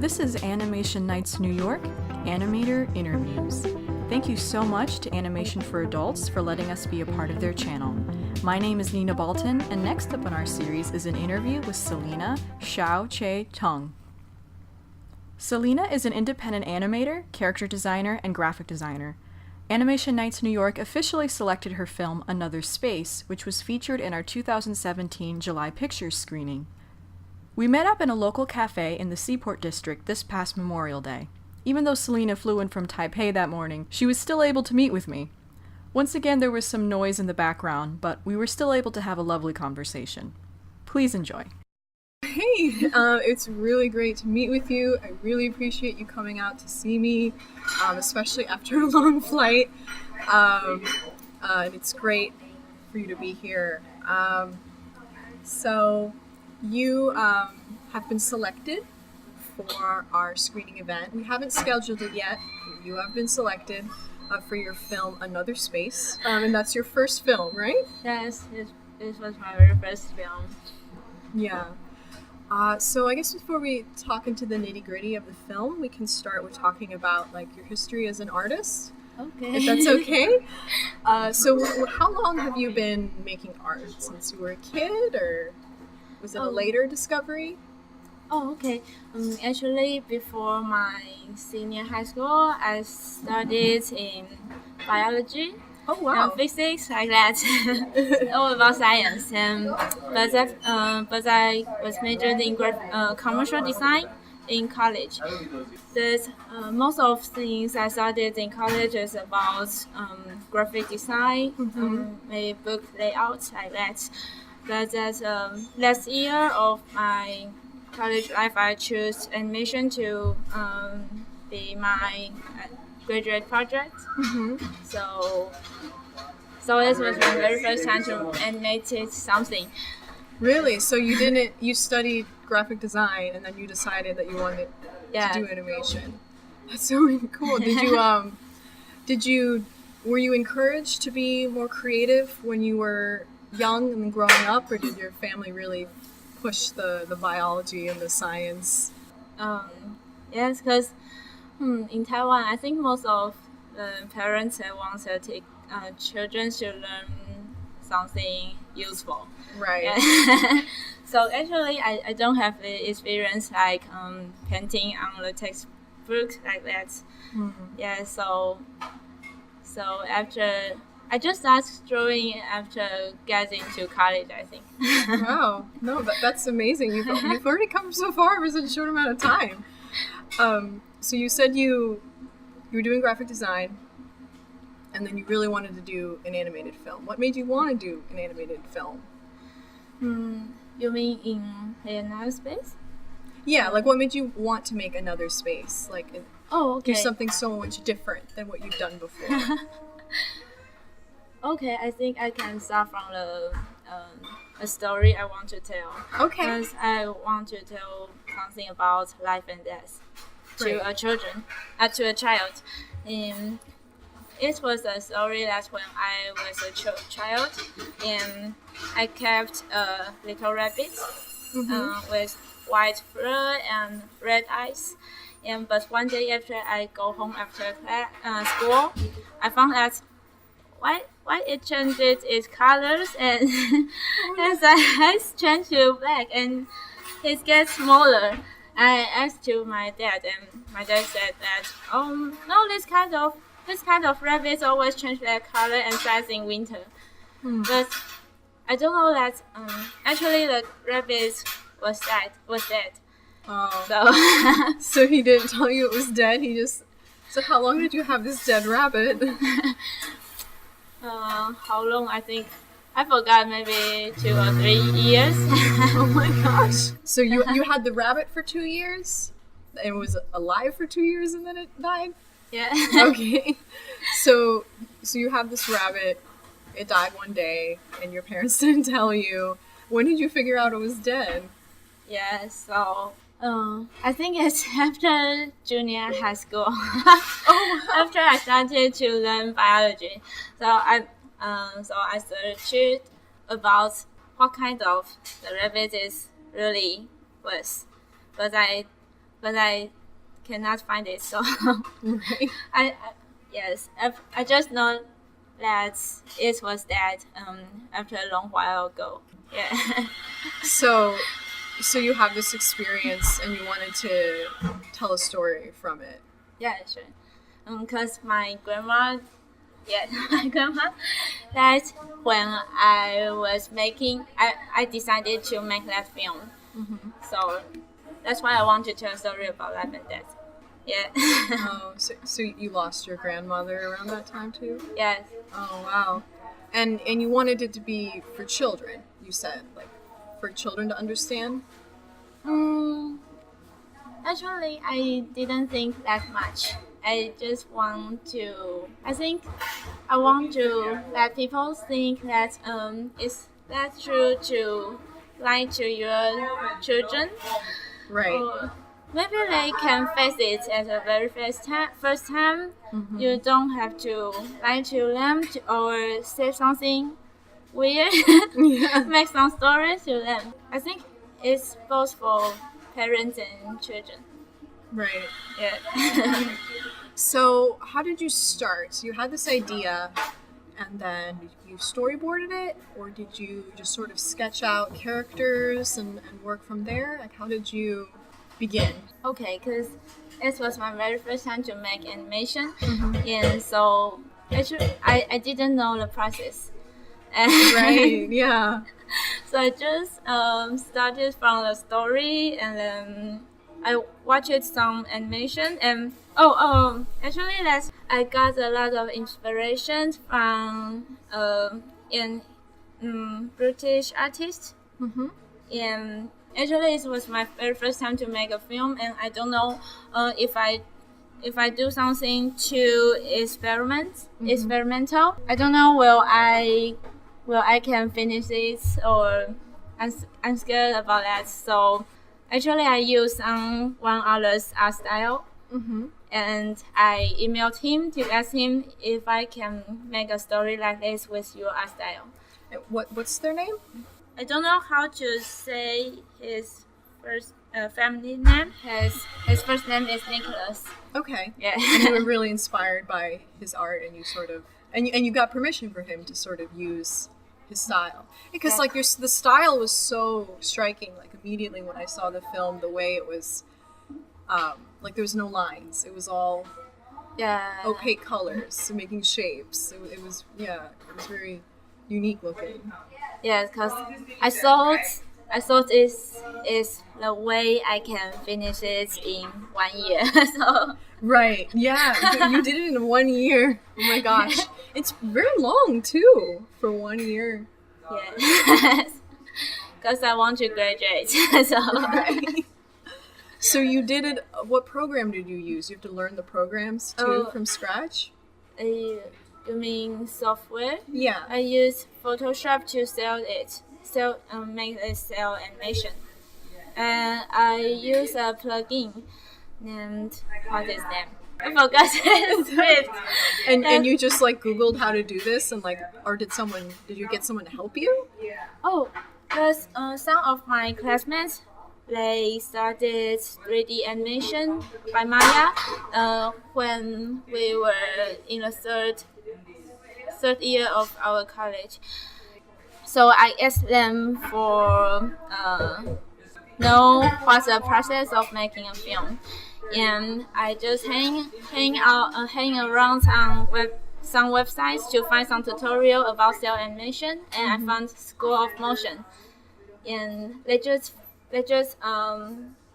This is Animation Nights New York, Animator Interviews. Thank you so much to Animation for Adults for letting us be a part of their channel. My name is Nina Balton, and next up in our series is an interview with Selina Hsiao-Chieh Tung. Selina is an independent animator, character designer, and graphic designer. Animation Nights New York officially selected her film Another Space, which was featured in our 2017 July Pictures screening. We met up in a local cafe in the Seaport District this past Memorial Day. Even though Selina flew in from Taipei that morning, she was still able to meet with me. Once again, there was some noise in the background, but we were still able to have a lovely conversation. Please enjoy. Hey, it's really great to meet with you. I really appreciate you coming out to see me, especially after a long flight. And it's great for you to be here. So you have been selected for our screening event. We haven't scheduled it yet. You have been selected for your film Another Space, and that's your first film, right? Yes, it was my very first film. Yeah. So I guess before we talk into the nitty-gritty of the film, we can start with talking about like your history as an artist. Okay. If that's okay. So how long have you been making art? Since you were a kid, or was it a later discovery? Oh, okay. Actually, before my senior high school, I studied in biology. Oh wow! And physics, like that. All about science. But I was majored in commercial design in college. That most of things I studied in college is about graphic design, maybe book layouts, like that. But that last year of my college life, I chose animation to be my graduate project. So this was my very first time to animate something. Really? So you studied graphic design and then you decided that you wanted to do animation. That's so really cool. Were you encouraged to be more creative when you were young and growing up, or did your family really push the biology and the science? Yes, because in Taiwan, I think most of the parents want to take children to learn something useful. Right. So actually, I don't have the experience like painting on the textbook like that. Yeah. So after I just started drawing after getting to college, I think. Wow. No, that's amazing. You've already come so far in such a short amount of time. So you said you were doing graphic design, and then you really wanted to do an animated film. What made you want to do an animated film? You mean in Another Space? Yeah, like what made you want to make Another Space? Like, do something so much different than what you've done before. Okay, I think I can start from a story I want to tell. Okay. Because I want to tell something about life and death to a child. It was a story that when I was a child, and I kept a little rabbit with white fur and red eyes. But one day after I go home after school, I found that why it changed its colors and the eyes changed to black and it gets smaller. I asked to my dad, and my dad said that no, this kind of rabbits always change their color and size in winter. But I don't know that actually the rabbit was dead. Oh. So he didn't tell you it was dead. So how long did you have this dead rabbit? How long? I think I forgot. Maybe 2 or 3 years. Oh my gosh! So you had the rabbit for 2 years, and was alive for 2 years, and then it died. Yeah. Okay. So you have this rabbit. It died one day, and your parents didn't tell you. When did you figure out it was dead? Yeah. So. I think it's after junior high school. After I started to learn biology, so I searched about what kind of the rabbit is really was, but I but I cannot find it. So Right. I just know that it was that after a long while ago. Yeah. So you have this experience and you wanted to tell a story from it. Yeah, sure. Because my grandma that when I was making, I decided to make that film. Mm-hmm. So that's why I want to tell a story about life and death. Yeah. Oh, so you lost your grandmother around that time too? Yes. Oh, wow. And you wanted it to be for children, you said, like for children to understand? Actually, I didn't think that much. I just want to. I want to let people think that it's that true to lie to your children. Right. Or maybe they can face it at the very first time. Mm-hmm. You don't have to lie to them or say something weird. Yeah. Make some stories to them. I think it's both for parents and children. Right. Yeah. So how did you start? So you had this idea and then you storyboarded it, or did you just sort of sketch out characters and work from there? Like, how did you begin? Okay, because it was my very first time to make animation, Mm-hmm. and so actually I didn't know the process. Right, yeah. So I just started from the story, and then I watched some animation, and actually I got a lot of inspiration from British artists, Mm-hmm. and actually it was my very first time to make a film, and I don't know if I do something too experimental. I don't know will I can finish it, or I'm scared about that. So actually I used one other's art style, Mm-hmm. and I emailed him to ask him if I can make a story like this with your art style. What's their name? I don't know how to say his first family name. His first name is Nicholas. Okay. Yeah. And you were really inspired by his art, and you sort of and you got permission for him to sort of use his style, because Yeah. like the style was so striking. Like immediately when I saw the film, the way it was, like there was no lines. It was all Yeah. opaque colors, making shapes. It was very unique looking. Yes, because I thought is the way I can finish it in 1 year. So Right. Yeah. You did it in 1 year. Oh my gosh. It's very long too for 1 year. yes, because I want to graduate. So Right. So you did it. What program did you use? You have to learn the programs too from scratch? you mean software? Yeah. I use Photoshop to make a cell animation. And I use a plugin named, what is that? I forgot the script. And you just like Googled how to do this, and like, or did you get someone to help you? Oh, because some of my classmates, they started 3D animation by Maya when we were in the third year of our college. So I asked them for know what's the process of making a film, and I just hang around some websites to find some tutorial about cell animation, and I found School of Motion, and they just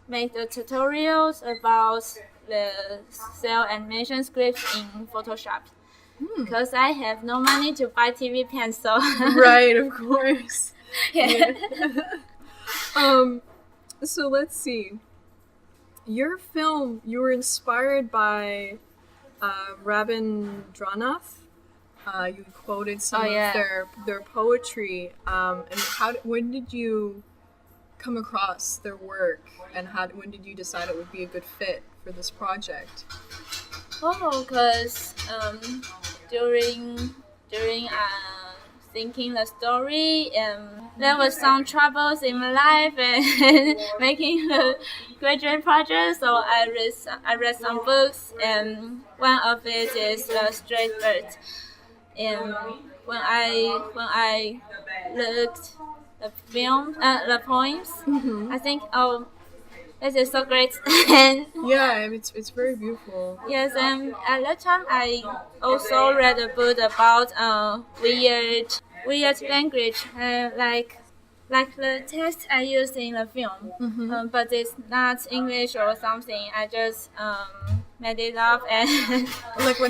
make the tutorials about the cell animation scripts in Photoshop. Because I have no money to buy TV pens, so Right, of course. yeah. So let's see. Your film, you were inspired by Rabindranath. You quoted some of their poetry. And when did you come across their work, and when did you decide it would be a good fit for this project? Oh, because during thinking the story, there was some troubles in my life and making the graduate project. So I read some books, and one of it is The Straight Bird. And when I looked the film, the poems, I think, oh, this is so great. And Yeah, it's very beautiful. yes, and at that time I also read a book about weird language, like the text I used in the film, but it's not English or something. I just made it up and Like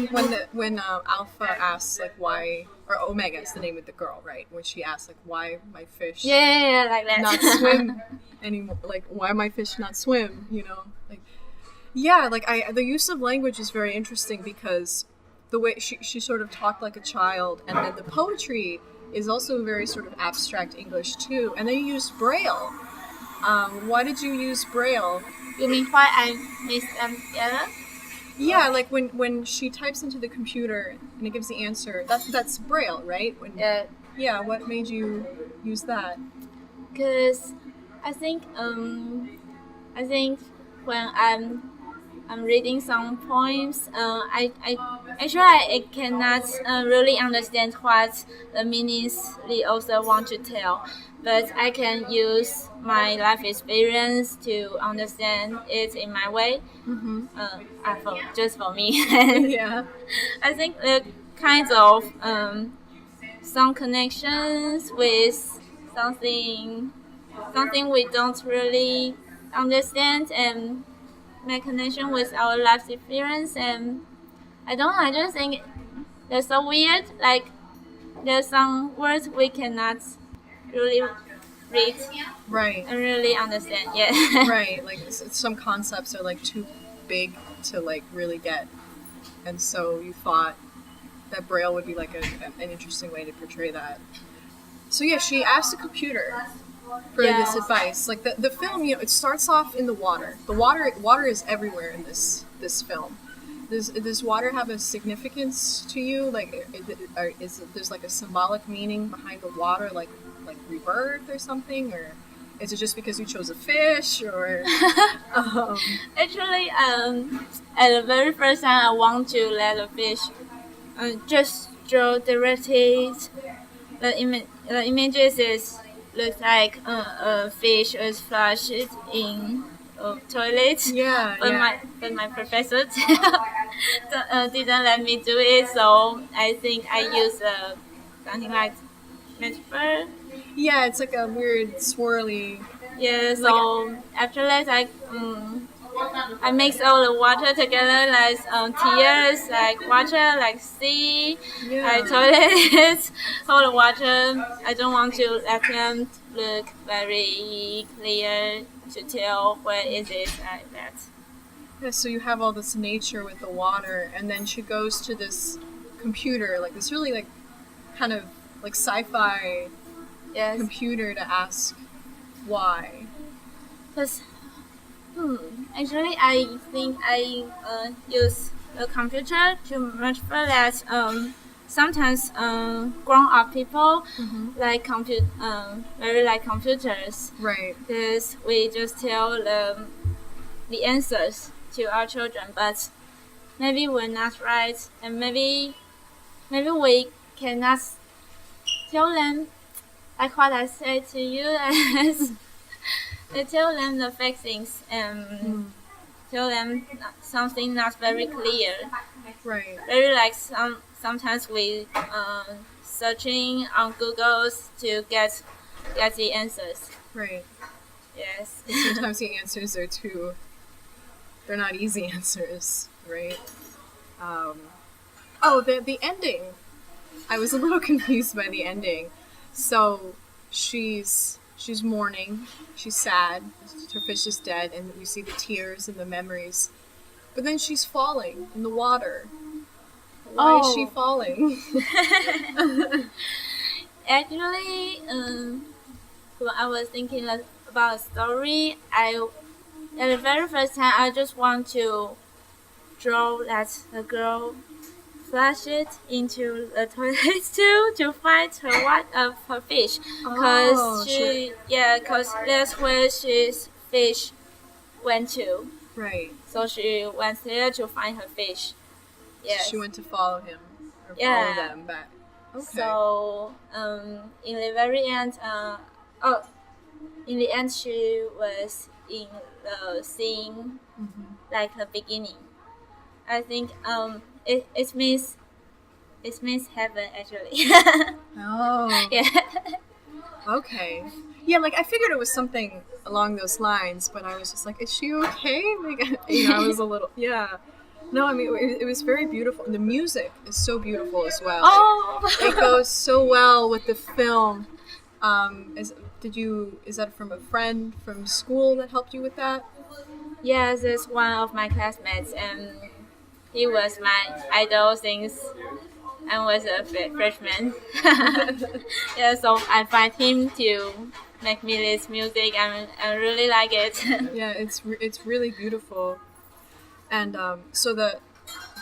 when Alpha asks like why, or Omega is the name of the girl, right? When she asks like why my fish yeah, like that. not swim anymore, like why my fish not swim, you know, like yeah, like the use of language is very interesting because the way she sort of talked like a child, and then the poetry is also very sort of abstract English too, and then you use Braille. Why did you use Braille? You mean why I mixed them together? Yeah, like when she types into the computer and it gives the answer, that's Braille, right? Yeah, what made you use that? Because I think when I'm reading some poems, I cannot really understand what the meanings the author want to tell, but I can use my life experience to understand it in my way. Just for me. Yeah. I think the kinds of some connections with something we don't really understand, and make connection with our life experience. And I don't know, I just think they're so weird. Like there's some words we cannot really read, Right. and really understand. Yeah. Right. Like some concepts are like too big to like really get, and so you thought that Braille would be like an interesting way to portray that. So yeah, she asked the computer for this advice. Like the film, you know, it starts off in the water. The water is everywhere in this film. Does water have a significance to you? Like, there's like a symbolic meaning behind the water, like rebirth or something, or is it just because you chose a fish, or? Actually, at the very first time I want to let a fish, just draw directly. The images looks like a fish is flushed in a toilet. Yeah. But my professor didn't let me do it, so I think I used something like metaphor. Yeah, it's like a weird swirly. Yeah, so after that I mix all the water together, like tears, like water, like sea, like toilet, all the water. I don't want to let them look very clear to tell where is it, like that. Yeah, so you have all this nature with the water, and then she goes to this computer, like this really like kind of like sci-fi computer to ask why. Because actually, I think I use the computer to much for that. Sometimes grown-up people very like computers. Right. Because we just tell the answers to our children, but maybe we're not right, and maybe we cannot tell them like what I said to you as. I tell them the fake things and tell them something not very clear. Right. Very like sometimes we searching on Google to get the answers. Right. Yes. Sometimes the answers are they're not easy answers, right? The ending. I was a little confused by the ending. So she's mourning, she's sad, her fish is dead, and we see the tears and the memories. But then she's falling in the water. Why is she falling? Actually, when I was thinking about a story, at the very first time I just want to draw that the girl flush it into the toilet too to find her fish. Cause that's where she's fish went to. Right. So she went there to find her fish. Yes. She went to follow him or Yeah. follow them back. Okay. So in the very end, in the end, she was in the scene like the beginning. I think it means heaven actually. Oh. Yeah. Okay. Yeah, like I figured it was something along those lines, but I was just like, is she okay? Like, I was a little, yeah. No, I mean, it was very beautiful. The music is so beautiful as well. Oh. It goes so well with the film. Is that from a friend from school that helped you with that? Yes, it's one of my classmates, and he was my idol since I was a freshman. Yeah, so I find him to make me this music, and I really like it. Yeah, it's really beautiful. And so that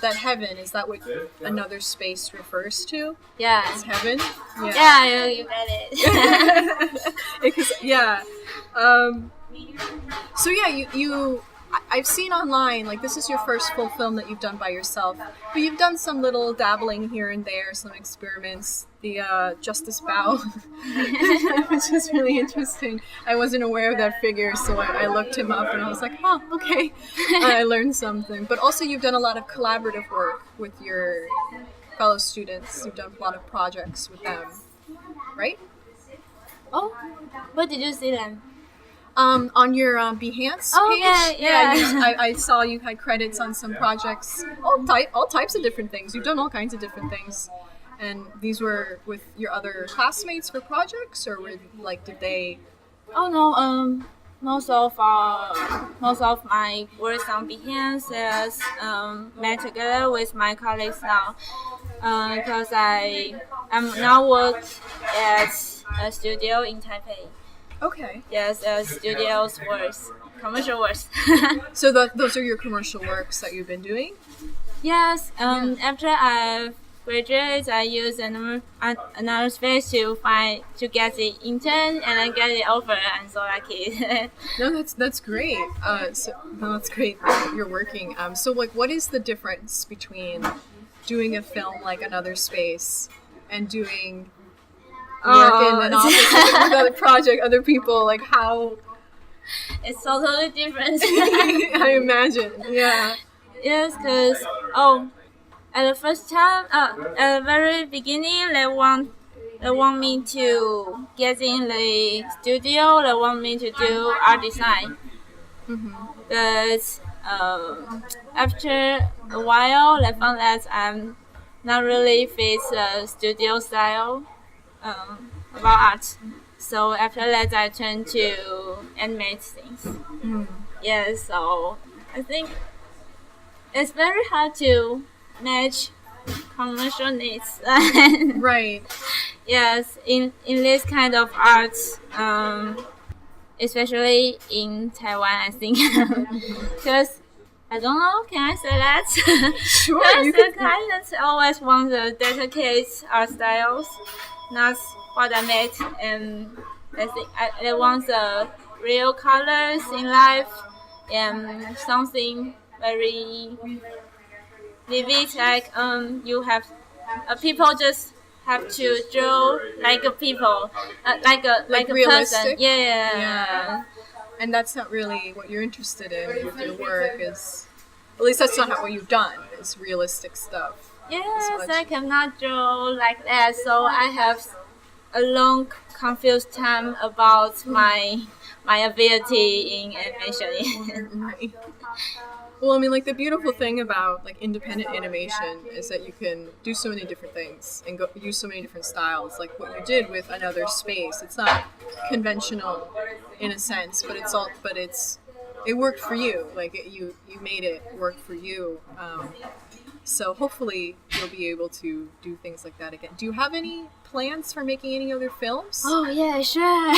heaven, is that what another space refers to? Yeah. It's heaven? Yeah, you read it. Because, yeah. So yeah, I've seen online, like this is your first full film that you've done by yourself, but you've done some little dabbling here and there, some experiments. The Justice Bow, which is really interesting. I wasn't aware of that figure, so I looked him up and I was like, oh, okay. I learned something. But also you've done a lot of collaborative work with your fellow students. You've done a lot of projects with them, right? Oh, where did you see them? On your Behance page. Yeah. I saw you had credits on some projects, all types of different things. You've done all kinds of different things, and these were with your other classmates for projects, or did they? Oh no, most of my works on Behance is made together with my colleagues now, because I'm now work at a studio in Taipei. Okay. Yes, studios works, commercial works. So those are your commercial works that you've been doing? Yes. After I graduate, I use another space to get the intern, and then get the offer. I'm so lucky. No, that's great. That's great that you're working. So what is the difference between doing a film like Another Space and doing work in an office with another project, other people, like how? It's totally different. I imagine, yeah. Yes, because at the first time, at the very beginning, they want me to get in the studio. They want me to do art design. But after a while, I found that I'm not really fit the studio style. About art. So after that, I turned to animate things. Yeah, so I think it's very hard to match commercial needs. Right. Yes, in this kind of art, especially in Taiwan, I think, because I don't know, can I say that? Sure. Because the clients always want the dedicated art styles. Not what I made, and I think I want the real colors in life and something very vivid. Like you have people just have to draw like a people, like a person. Yeah. And that's not really what you're interested in with your work. Is at least that's not what you've done. Is realistic stuff. Yes, I cannot draw like that, so I have a long, confused time about my ability in animation. Right. Well, I mean, like the beautiful thing about like independent animation is that you can do so many different things and use so many different styles. Like what you did with Another Space, it's not conventional in a sense, but it worked for you. Like you made it work for you. So hopefully you'll be able to do things like that again. Do you have any plans for making any other films? Oh yeah, sure.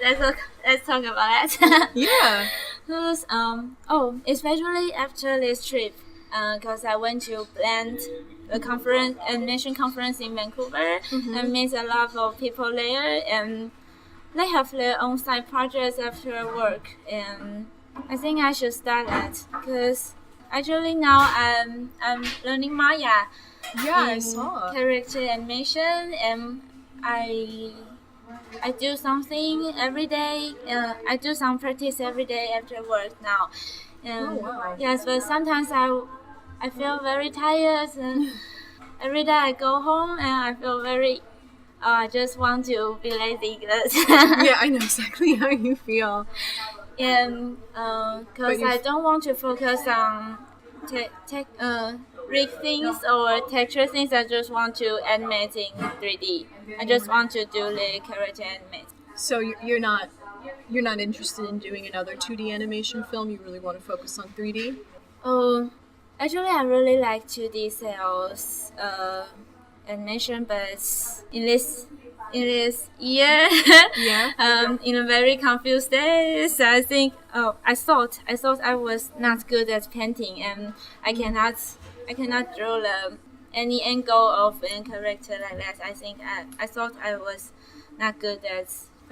Let's talk about that. Yeah. Because especially after this trip, because I went to Blend, a animation conference in Vancouver, and met a lot of people there, and they have their own side projects after work, and I think I should start that because actually now I'm learning Maya. Yeah, I saw. Character animation, and I do something every day. I do some practice every day after work now. Wow. Yes, but sometimes I feel very tired, and every day I go home and I feel very. I just want to be lazy. Yeah, I know exactly how you feel. And because I don't want to focus on rig things or texture things. I just want to animate in 3D. I just want to do the character animate. So you're not interested in doing another 2D animation film? You really want to focus on 3D? Oh, actually, I really like 2D cells animation, but in this year, in a very confused state, I think I thought I was not good at painting, and I cannot draw any angle of a character like that. I think I thought I was not good at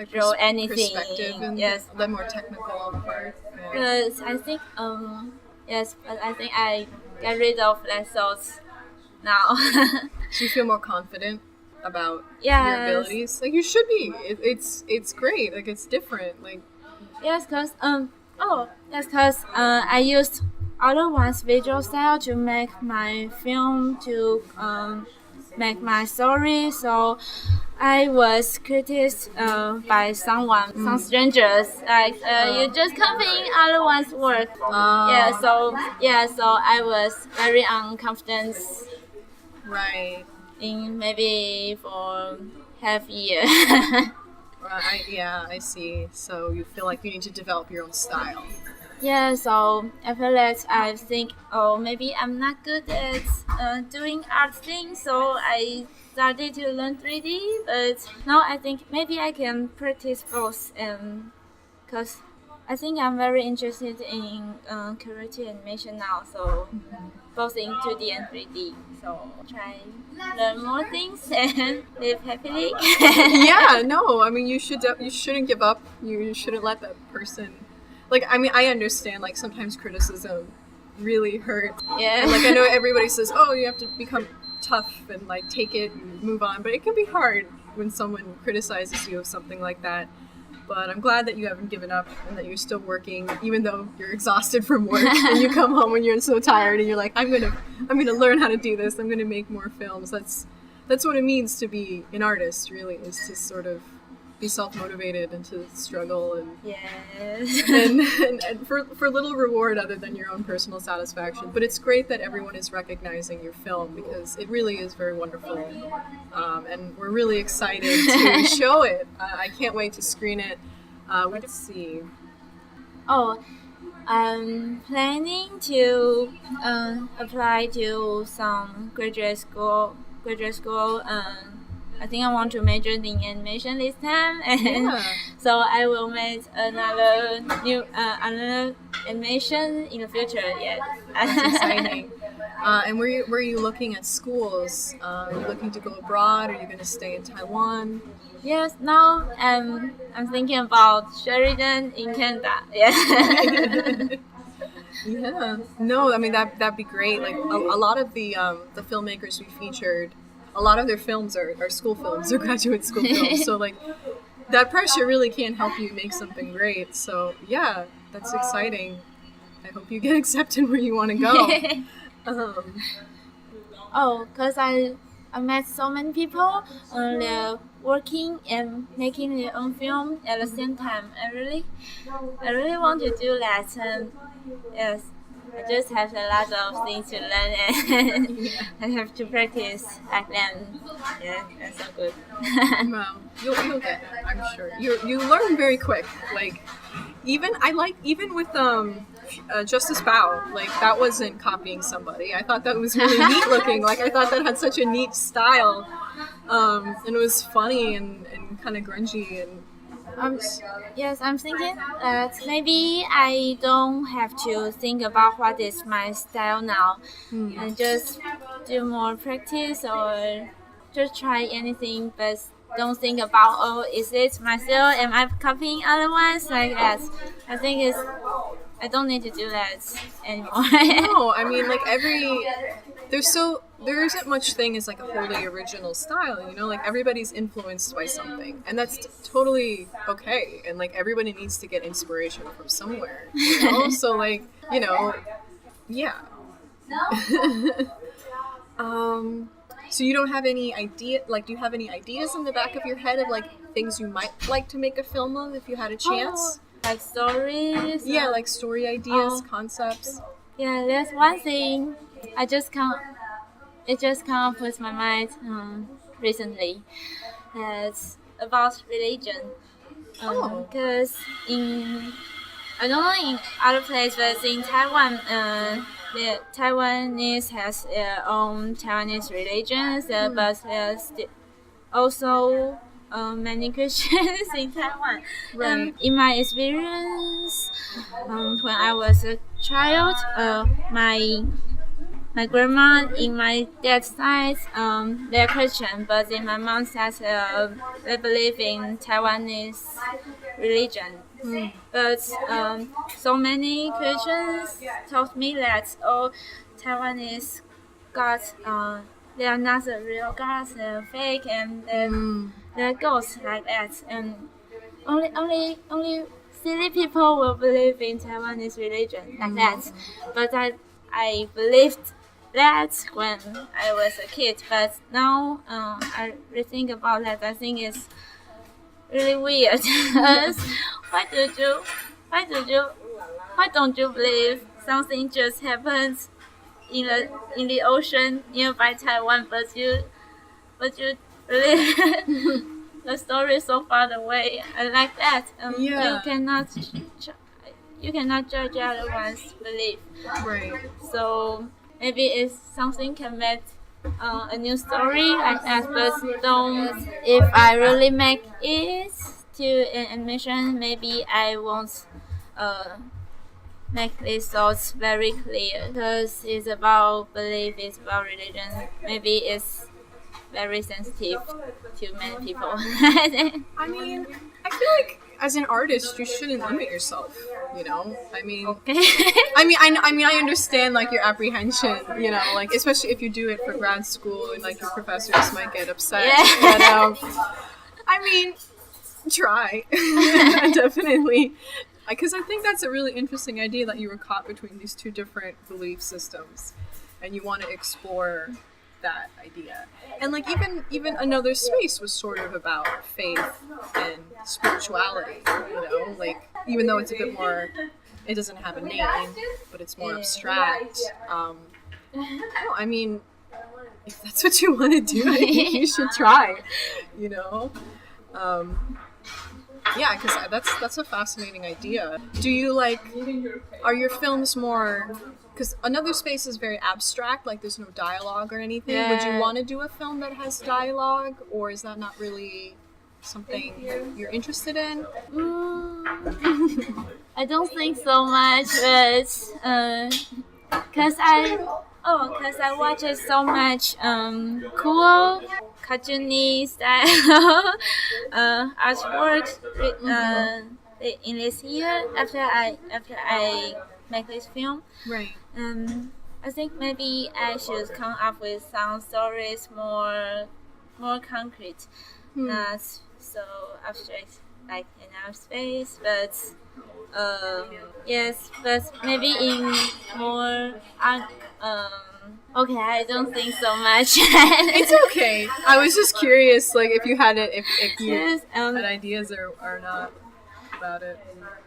draw anything. Perspective and yes, the more technical part. but I think yes, but I think I get rid of that thoughts now. Do you feel more confident about Yes. your abilities? Like you should be. It's great. Like it's different. Like Yes, cause I used other one's visual style to make my film, to make my story. So I was criticized by some strangers, like you just copying other one's work. So I was very unconfident right. in maybe for half year. I see. So you feel like you need to develop your own style. Yeah, so after that, I think, maybe I'm not good at doing art things, so I started to learn 3D, but now I think maybe I can practice both, because I think I'm very interested in character animation now, so both in 2D and 3D, so try learn more things and live happily. Yeah, no, I mean you shouldn't give up. You shouldn't let that person. Like, I mean, I understand, like, sometimes criticism really hurts. Yeah. And, like, I know everybody says, oh, you have to become tough and, like, take it and move on. But it can be hard when someone criticizes you of something like that. But I'm glad that you haven't given up and that you're still working, even though you're exhausted from work. And you come home and you're so tired and you're like, I'm gonna learn how to do this. I'm gonna make more films. That's what it means to be an artist, really, is to sort of be self-motivated and to struggle and Yes. and for little reward other than your own personal satisfaction. But it's great that everyone is recognizing your film because it really is very wonderful, and we're really excited to show it. I can't wait to screen it. Let's see. I'm planning to apply to some graduate school. I think I want to major in animation this time, and so I will make another animation in the future. Yeah, That's exciting. And were you looking at schools? Are you looking to go abroad? Are you going to stay in Taiwan? Yes. Now I'm thinking about Sheridan in Canada. Yeah. Yeah. No, I mean that'd be great. Like a lot of the filmmakers we featured. A lot of their films are school films or graduate school films. So, like, that pressure really can help you make something great. So, yeah, that's exciting. I hope you get accepted where you want to go. Because I met so many people, they're working and making their own film at the same time. I really want to do that. And yes. I just have a lot of things to learn and I have to practice like them. Yeah, that's so good. Well, you'll get it, I'm sure. You learn very quick. Like, even with Justice Bao, like that wasn't copying somebody. I thought that was really neat looking. Like I thought that had such a neat style, and it was funny and kind of grungy and Yes, I'm thinking that maybe I don't have to think about what is my style now, and just do more practice or just try anything, but don't think about, oh, is it my style? Am I copying other ones like that? I think I don't need to do that anymore. No, I mean, like there isn't much thing as like a wholly original style, you know, like everybody's influenced by something, and that's totally okay, and like everybody needs to get inspiration from somewhere, you know. So like, you know, yeah. So you don't have any idea, like, do you have any ideas in the back of your head of like things you might like to make a film of if you had a chance? Like stories? Yeah, like story ideas, concepts. Yeah, there's one thing it just come up with my mind recently. It's about religion. Because I don't know in other places, but in Taiwan, the Taiwanese has their own Taiwanese religions, but there's also many Christians in Taiwan. Right. In my experience, when I was a child, my grandma in my dad's side, they're Christian, but in my mom's side, they believe in Taiwanese religion. But so many Christians told me that Taiwanese gods, they are not the real gods, they're fake, and they're ghosts like that. And only silly people will believe in Taiwanese religion like that. But I believed that when I was a kid, but now I rethink about that. I think it's really weird. Why don't you believe something just happens in the ocean nearby Taiwan, but you believe the story is so far away? I like that. You cannot judge other one's belief. Right. So maybe if something can make a new story like that, but don't. If I really make it to an animation, maybe I won't make these thoughts very clear, because it's about belief, it's about religion. Maybe it's very sensitive to many people. I mean, I feel like as an artist, you shouldn't limit yourself. You know, I mean, Okay. I understand like your apprehension. You know, like especially if you do it for grad school and like your professors might get upset. Yeah. But I mean, try definitely, because I think that's a really interesting idea that you were caught between these two different belief systems, and you want to explore that idea. And like even Another Space was sort of about faith and spirituality, you know, like even though it's a bit more, it doesn't have a name, but it's more abstract. No, I mean, if that's what you want to do, I think you should try, you know. Yeah, because that's a fascinating idea. Do you like, are your films more, because Another Space is very abstract, like there's no dialogue or anything. Yeah. Would you want to do a film that has dialogue, or is that not really something you're interested in? I don't think so much, but because I watch it so much cool cartoony style artwork in this year after I make this film. Right. I think maybe I should come up with some stories more concrete, not so abstract like in our space, but yes, but maybe in more okay, I don't think so much. It's okay. I was just curious, like if you had it, if you Yes, had ideas or not about it.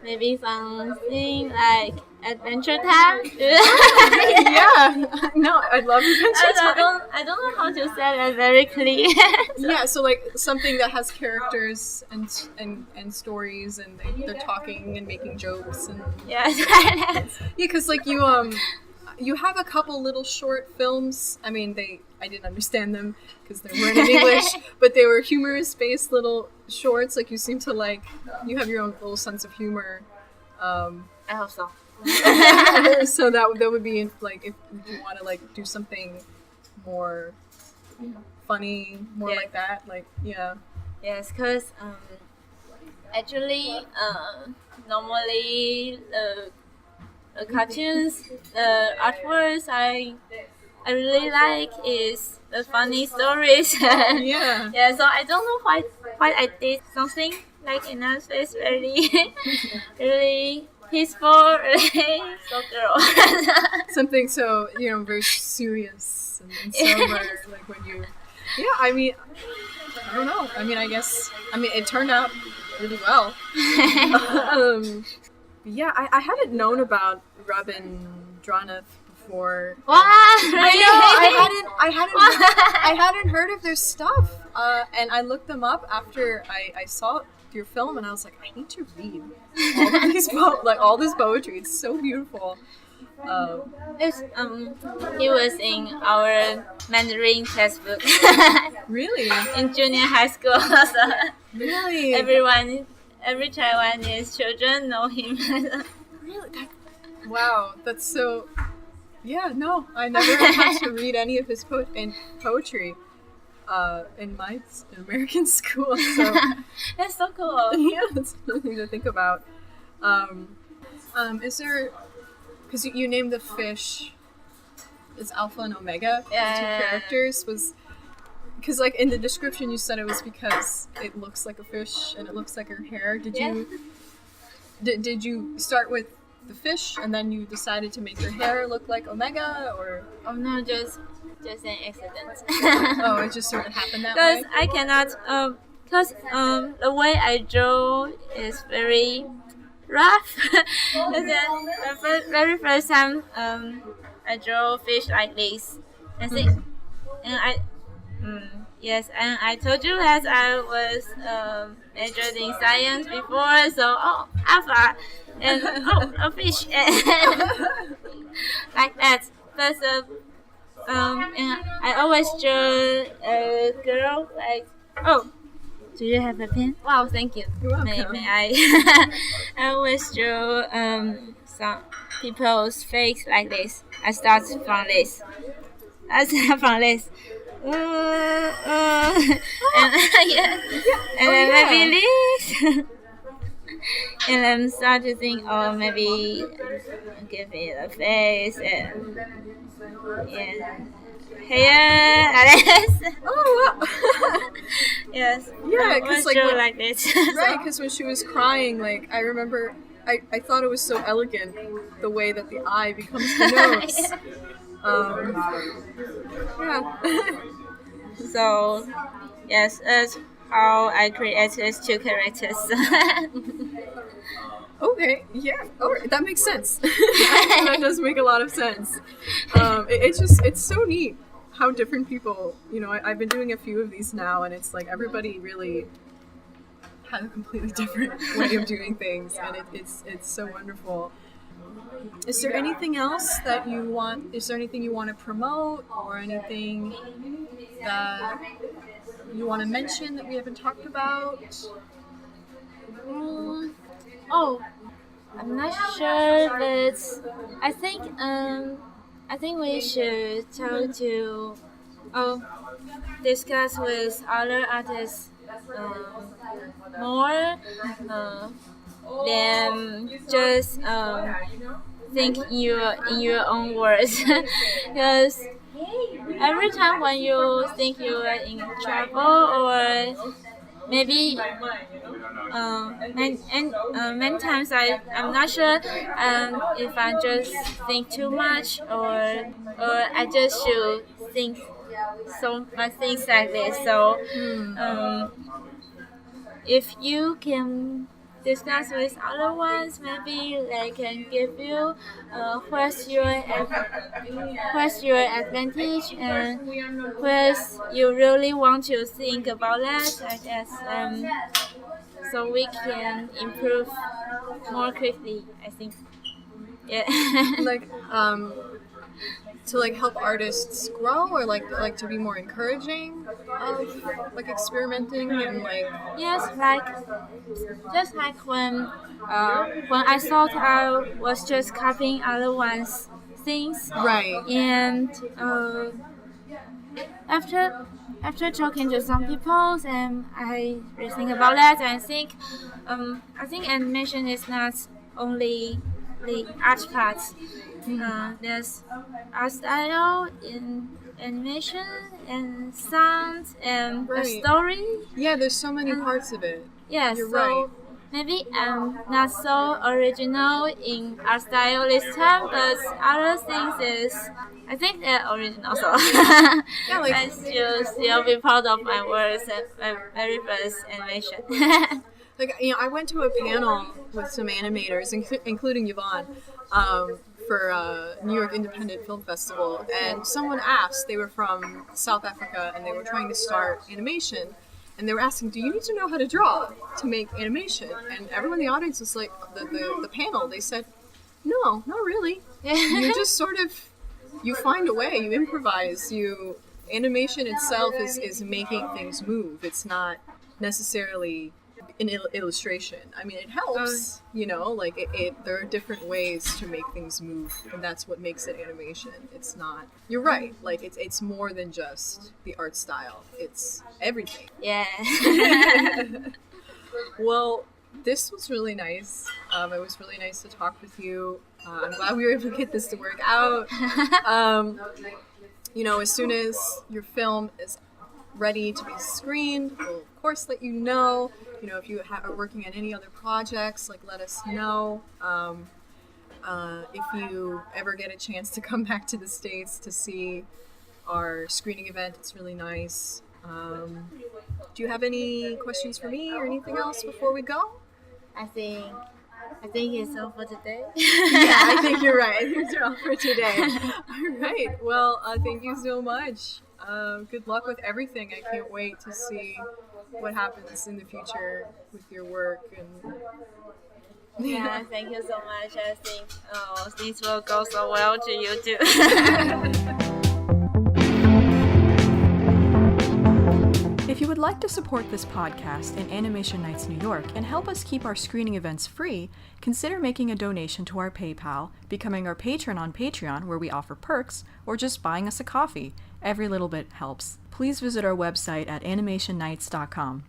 maybe something like Adventure Time. Yeah, no, I love Adventure Time. I don't know how to say that very clear. Yeah, so like something that has characters and stories, and they're talking and making jokes and Yes. yeah, because like you you have a couple little short films. I mean, I didn't understand them because they weren't in English, but they were humorous-based little shorts. Like, you seem to you have your own little sense of humor. I hope so. So that would be like, if you want to do something more funny, more like that, yeah. Yes, because actually, normally the cartoons, the artworks I really like is the funny stories. Yeah. Yeah. So I don't know why I did something like in that space really really peaceful, really so girl. Something so very serious and sober, like when you. Yeah, I mean, I don't know. I mean, it turned out really well. Yeah, I hadn't known about Rabindranath before. What? I hadn't heard of their stuff, and I looked them up after I saw your film, and I was like, I need to read all of these all this poetry. It's so beautiful. It was in our Mandarin textbook. Really? In junior high school. So Really? every Taiwanese children know him. Really? Wow, that's so. Yeah, no, I never had to read any of his poetry in my American school. So That's so cool. yeah, that's something to think about. Is there? Because you named the fish. It's Alpha and Omega. Yeah. The two characters was. Because in the description you said it was because it looks like a fish and it looks like her hair. Did you start with the fish and then you decided to make your hair look like Omega, or? Oh no, just an accident. Oh, it just sort of happened that way. Because I cannot. The way I draw is very rough. And then the very first time I draw fish like this, I think, and yes, and I told you that I was majored in science before, so alpha and a fish like that. But and I always draw a girl like Do you have a pen? Wow, thank you. You're welcome. May I? I always draw some people's face like this. I start from this. And then maybe this. And then start to think, maybe give it a face and hair, like this. Oh, wow. Yes. Yeah, because like this. Right, because when she was crying, I remember, I thought it was so elegant the way that the eye becomes the nose. Yeah. So, yes, that's how I created two characters. Okay, yeah, that makes sense. That does make a lot of sense. It's so neat how different people, I've been doing a few of these now, and it's like everybody really has a completely different way of doing things, and it's so wonderful. Is there anything else that you want? Is there anything you want to promote, or anything that you want to mention that we haven't talked about? I'm not sure, but I think we should talk to discuss with other artists more than just think in your own words. Because every time when you think you are in trouble, or maybe many times I'm not sure if I just think too much, or I just should think so much things like this. So if you can discuss with other ones, maybe they can give you where's your advantage and where you really want to think about that, I guess, so we can improve more quickly, I think. Yeah. to like help artists grow, or like to be more encouraging of like experimenting and like Yes, like just like when I thought I was just copying other one's things, right. and after talking to some people, and I rethink about that, and I think animation is not only the art part. There's art style in animation and sound and a Right. story. Yeah, there's so many parts of it. Yes, You're so right. maybe I'm not so original in art style this time, but other things is I think they're original. So Yeah, like I should still be proud of my works and my very first animation. like I went to a panel with some animators, including Yvonne, for New York Independent Film Festival, and someone asked. They were from South Africa, and they were trying to start animation, and they were asking, "Do you need to know how to draw to make animation?" And everyone in the audience was like, the panel. They said, "No, not really. You just sort of you find a way. You improvise. Animation itself is making things move. It's not necessarily an illustration. I mean, it helps, like there are different ways to make things move, and that's what makes it animation. It's not, you're right, like it's more than just the art style. It's everything. Yeah. Well, this was really nice. It was really nice to talk with you. I'm glad we were able to get this to work out. As soon as your film is ready to be screened, we'll of course let you know. If you are working on any other projects, like let us know. If you ever get a chance to come back to the States to see our screening event, it's really nice. Do you have any questions for me or anything else before we go? I think it's all for today. Yeah, I think you're right. I think it's all for today. All right. Well, thank you so much. Good luck with everything. I can't wait to see what happens in the future with your work. And yeah, thank you so much. I think things will go so well to you too. If you would like to support this podcast and Animation Nights New York and help us keep our screening events free, consider making a donation to our PayPal, becoming our patron on Patreon where we offer perks, or just buying us a coffee. Every little bit helps. Please visit our website at animationnights.com.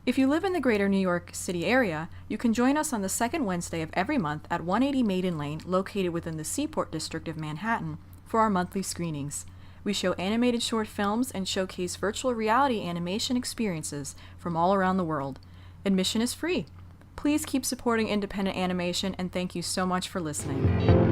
If you live in the greater New York City area, you can join us on the second Wednesday of every month at 180 Maiden Lane, located within the Seaport District of Manhattan, for our monthly screenings. We show animated short films and showcase virtual reality animation experiences from all around the world. Admission is free. Please keep supporting independent animation, and thank you so much for listening.